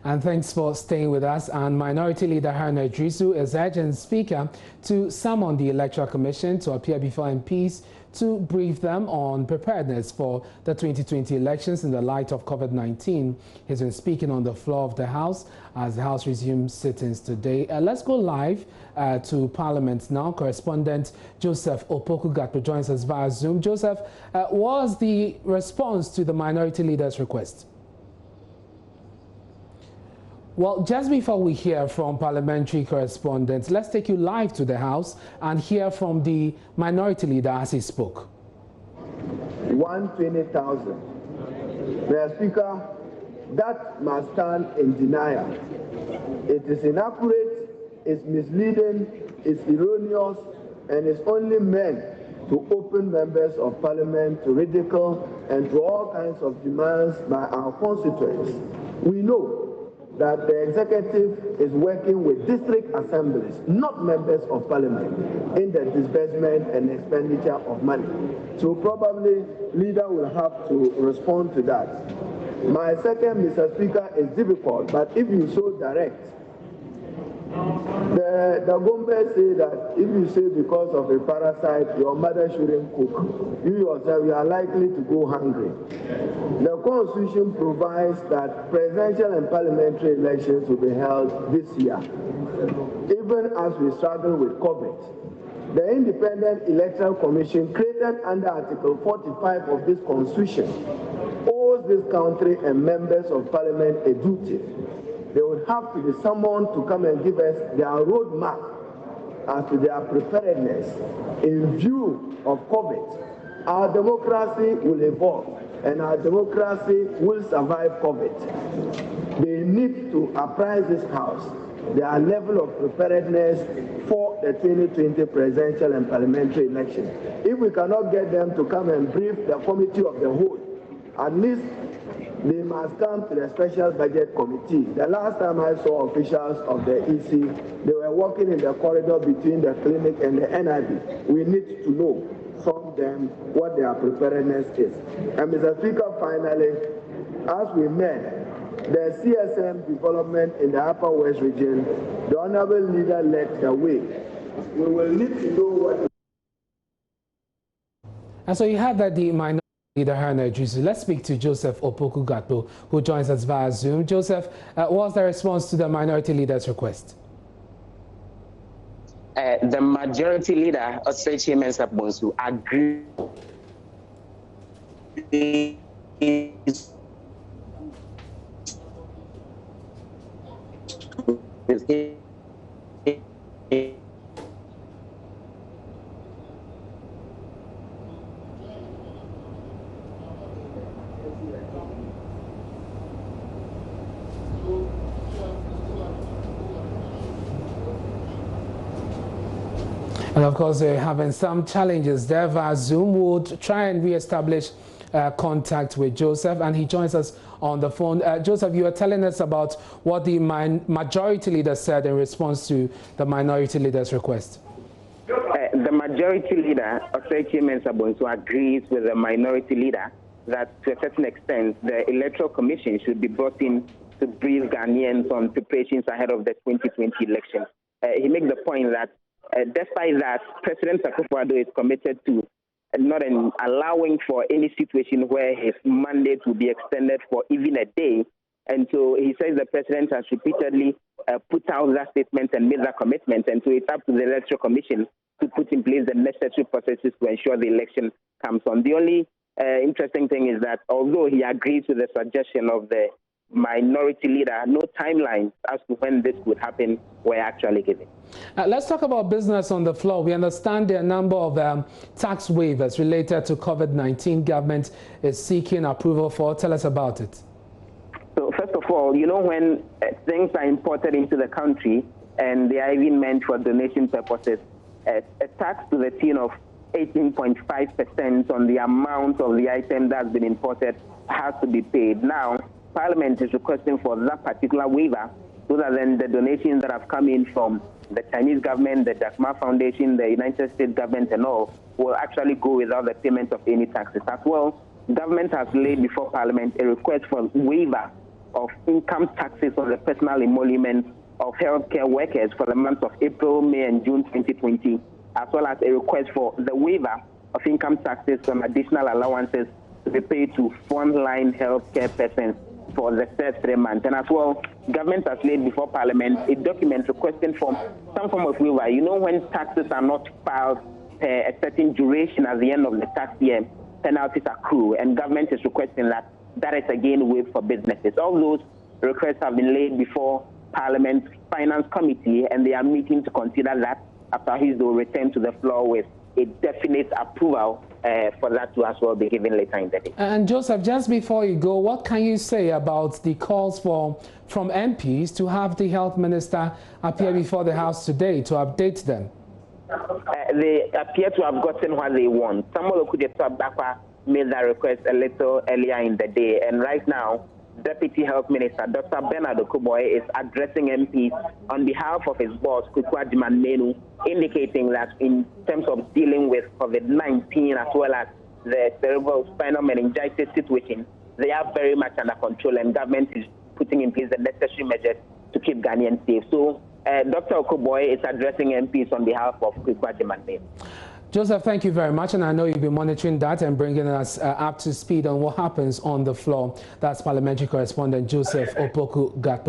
And thanks for staying with us. And Minority Leader Hannah Drisu is urging Speaker to summon the Electoral Commission to appear before MPs to brief them on preparedness for the 2020 elections in the light of COVID-19. He's been speaking on the floor of the House as the House resumes sittings today. Let's go live to Parliament now. Correspondent Joseph Opoku-Gatpo joins us via Zoom. Joseph, what was the response to the Minority Leader's request? Well, just before we hear from parliamentary correspondents, let's take you live to the House and hear from the Minority Leader as he spoke. 120,000. Mr. Speaker, that must stand in denial. It is inaccurate, it's misleading, it's erroneous, and it's only meant to open members of parliament to ridicule and to all kinds of demands by our constituents. We know that the executive is working with district assemblies, not members of parliament, in the disbursement and expenditure of money. So probably leader will have to respond to that. My second, Mr. Speaker, is difficult, but if you so direct, the Gombe say that if you say because of a parasite, your mother shouldn't cook, you yourself, you are likely to go hungry. The Constitution provides that presidential and parliamentary elections will be held this year. Even as we struggle with COVID, the Independent Electoral Commission created under Article 45 of this Constitution owes this country and members of parliament a duty. They would have to be summoned to come and give us their roadmap as to their preparedness in view of COVID. Our democracy will evolve and our democracy will survive COVID. They need to apprise this House their level of preparedness for the 2020 presidential and parliamentary elections. If we cannot get them to come and brief the committee of the whole, at least they must come to the special budget committee. The last time I saw officials of the EC, they were walking in the corridor between the clinic and the NIB. We need to know from them what their preparedness is. And Mr. Speaker, finally, as we met, the CSM development in the Upper West region, the Honorable Leader led the way. We will need to know what. And so you had that the Minority Leader Hannah Drisu. Let's speak to Joseph Opoku-Gatpo, who joins us via Zoom. Joseph, what was the response to the Minority Leader's request? The Majority Leader, Osechi Mensah Bonsu, agreed with him. And of course, they're having some challenges there via Zoom. We'll try and re-establish contact with Joseph, and he joins us on the phone. Joseph, you were telling us about what the Majority Leader said in response to the Minority Leader's request. The Majority Leader, Osechi Mensah Bonsu, agrees with the Minority Leader that to a certain extent, the Electoral Commission should be brought in to brief Ghanaians on preparations ahead of the 2020 election. He makes the point that despite that, President Akufo-Addo is committed to not allowing for any situation where his mandate will be extended for even a day. And so he says the president has repeatedly put out that statement and made that commitment. And so it's up to the Electoral Commission to put in place the necessary processes to ensure the election comes on. The only interesting thing is that although he agrees with the suggestion of the Minority Leader, no timelines as to when this would happen were actually given. Let's talk about business on the floor. We understand there are a number of tax waivers related to COVID-19 government is seeking approval for. Tell us about it. So first of all, you know, when things are imported into the country and they are even meant for donation purposes, a tax to the tune of 18.5% on the amount of the item that's been imported has to be paid. Now, Parliament is requesting for that particular waiver so that then the donations that have come in from the Chinese government, the Jack Ma Foundation, the United States government and all will actually go without the payment of any taxes. As well, government has laid before Parliament a request for waiver of income taxes on the personal emoluments of healthcare workers for the months of April, May, and June 2020, as well as a request for the waiver of income taxes from additional allowances to be paid to frontline healthcare persons for the first 3 months. And as well, government has laid before Parliament a document requesting for some form of waiver. You know, when taxes are not filed a certain duration at the end of the tax year, penalties accrue, and government is requesting that is again waived for businesses. All those requests have been laid before Parliament's Finance Committee, and they are meeting to consider that, after which they will return to the floor with a definite approval for that to as well be given later in the day. And Joseph, just before you go, what can you say about the calls from MPs to have the health minister appear before the House today to update them? They appear to have gotten what they want. Samuel Okudzeto made that request a little earlier in the day, and right now, Deputy Health Minister Dr. Bernard Okuboy is addressing MPs on behalf of his boss, Kukwa Jiman, indicating that in terms of dealing with COVID-19 as well as the cerebral spinal meningitis situation, they are very much under control, and government is putting in place the necessary measures to keep Ghanaians safe. So Dr. Okuboy is addressing MPs on behalf of Kukwa Jiman. Joseph, thank you very much, and I know you'll be monitoring that and bringing us up to speed on what happens on the floor. That's parliamentary correspondent Joseph Opoku Gatto.